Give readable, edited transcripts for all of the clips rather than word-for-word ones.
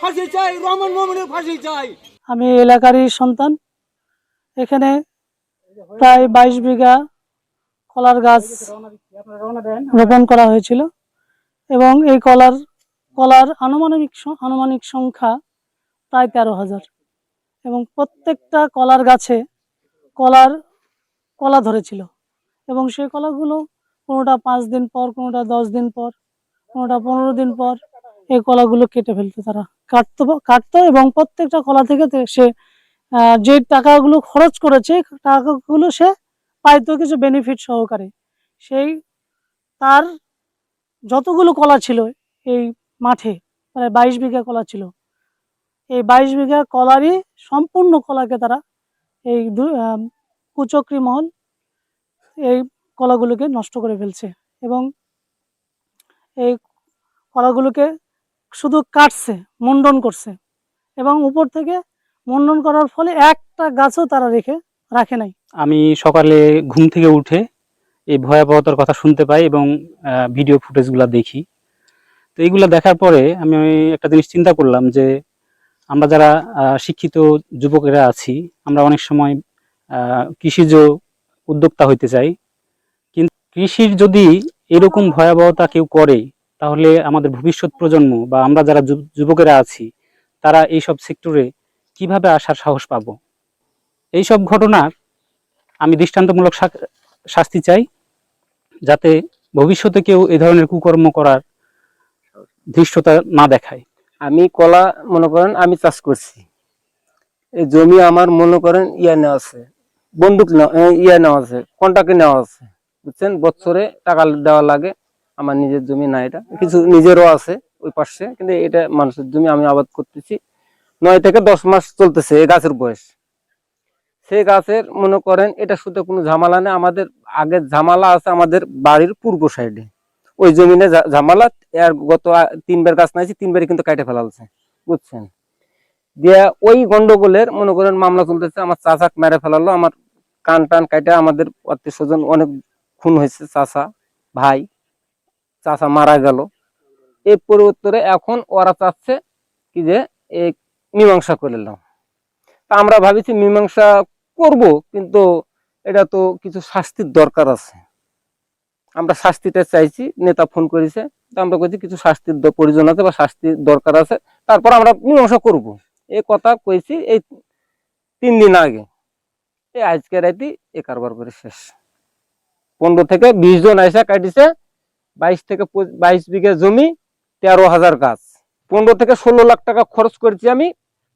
ফাঁসি চাই, রহমান মোমিনের ফাঁসি চাই। আমি এলাকারই সন্তান। এখানে প্রায় 22 বিঘা কলার গাছ রোপণ করা হয়েছিল এবং এই কলার আনুমানিক সংখ্যা প্রায় 13,000 এবং প্রত্যেকটা কলার গাছে কলা ধরেছিল এবং সেই কলাগুলো কোনোটা 5 দিন পর, কোনোটা 10 দিন পর, কোনোটা 15 দিন পর এই কলাগুলো কেটে ফেলতো। তারা কাটতো এবং প্রত্যেকটা কলা থেকে সে যে টাকাগুলো খরচ করেছে টাকাগুলো সে পাইতো কিছু বেনিফিট সহকারে। সেই তার যতগুলো কলা ছিল এই মাঠে, প্রায় 22 বিঘা কলা ছিল, এই 22 বিঘা কলারই সম্পূর্ণ কলাকে তারা এই কুচক্রী মহল এই কলাগুলোকে নষ্ট করে ফেলছে এবং এই কলাগুলোকে শুধু কাটছে, মুন্ডন করছে এবং উপর থেকে মুন্ডন করার ফলে একটা গাছও তারা রাখে নাই। আমি সকালে ঘুম থেকে উঠে এই ভয়াবহতার কথা শুনতে পাই এবং ভিডিও ফুটেজগুলো দেখি। তো এইগুলা দেখার পরে আমি একটা জিনিস চিন্তা করলাম যে আমরা যারা শিক্ষিত যুবকেরা আছি, আমরা অনেক সময় কৃষিজ উদ্যোক্তা হইতে চাই, কিন্তু কৃষির যদি এরকম ভয়াবহতা কেউ করে তাহলে আমাদের ভবিষ্যৎ প্রজন্ম বা আমরা যারা যুবকেরা আছি তারা এইসব সেক্টরে কিভাবে আসার সাহস পাবো। এইসব ঘটনার আমি দৃষ্টান্তমূলক শাস্তি চাই, যাতে ভবিষ্যতে কেউ এই ধরনের কুকর্ম করার ধৃষ্টতা না দেখায়। আমি কলা মনে করেন আমি চাষ করছি, এই জমি আমার মনে করেন নেওয়া আছে, বন্দুক নেওয়া আছে, কন্ট্রাক্টে নেওয়া আছে, বুঝছেন। বছরে টাকা দেওয়া লাগে। আমার নিজের জমি না, এটা কিছু নিজেরও আছে ওই পাশে, কিন্তু এটা মানুষের জমি। আমি আবাদ করতেছি 9 থেকে 10 মাস চলতেছে এই গাছের বয়স। সেই গাছের মনে করেন এটা শুধু কোনো ঝামেলা নেই। আমাদের আগের ঝামেলা আছে আমাদের বাড়ির পূর্ব সাইডে, ওই জমিনে ঝামেলা। এর গত 3 বার গাছ নাইছি, 3 বারই কিন্তু কাটে ফেলালছে, বুঝছেন। দিয়ে ওই গন্ডগোলের মনে করেন মামলা চলতেছে। আমার চাচাক মেরে ফেলালো, আমার কান টান কাটে, আমাদের আত্মীয় স্বজন অনেক খুন হয়েছে। চাচা ভাই, চাচা মারা গেল। এই পরিবর্তনে এখন ওরা চাচ্ছে কি যে এই মীমাংসা করে নাও। তা আমরা ভাবিছি মীমাংসা করব, কিন্তু এটা তো কিছু শাস্তির দরকার আছে। আমরা শাস্তিটা চাইছি, নেতা ফোন করেছে, আমরা কইছি কিছু শাস্তির প্রয়োজন আছে বা শাস্তির দরকার আছে, তারপর আমরা মীমাংসা করব। এই কথা কইছি এই 3 দিন আগে। এই আজকে রাতে এ কারবার করে শেষ। 15 থেকে 20 জন আইসা কাটিছে 22 থেকে 22 বিঘা জমি, 13,000 গাছ। 15 থেকে 16 লাখ টাকা খরচ করেছি আমি।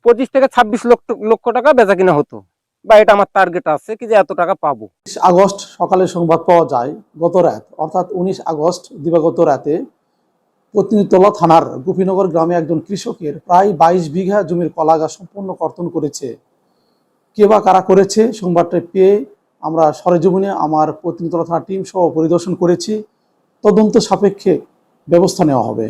25 থেকে 26 লক্ষ টাকা বেচা কিনা হতো, বা এটা আমার টার্গেট আছে কি যে এত টাকা পাবো। 19 আগস্ট সকালে সংবাদ পাওয়া যায় গত রাত, অর্থাৎ 19 আগস্ট দিবাগত রাতে পত্নীতলা থানার গোপীনগর গ্রামে একজন কৃষকের প্রায় 22 বিঘা জমির কলা গাছ সম্পূর্ণ কর্তন করেছে। কে বা কারা করেছে সংবাদটা পেয়ে আমরা সরেজমিনে আমার পত্নীতলা থানার টিম সহ পরিদর্শন করেছি। তদন্ত সাপেক্ষে ব্যবস্থা নেওয়া হবে।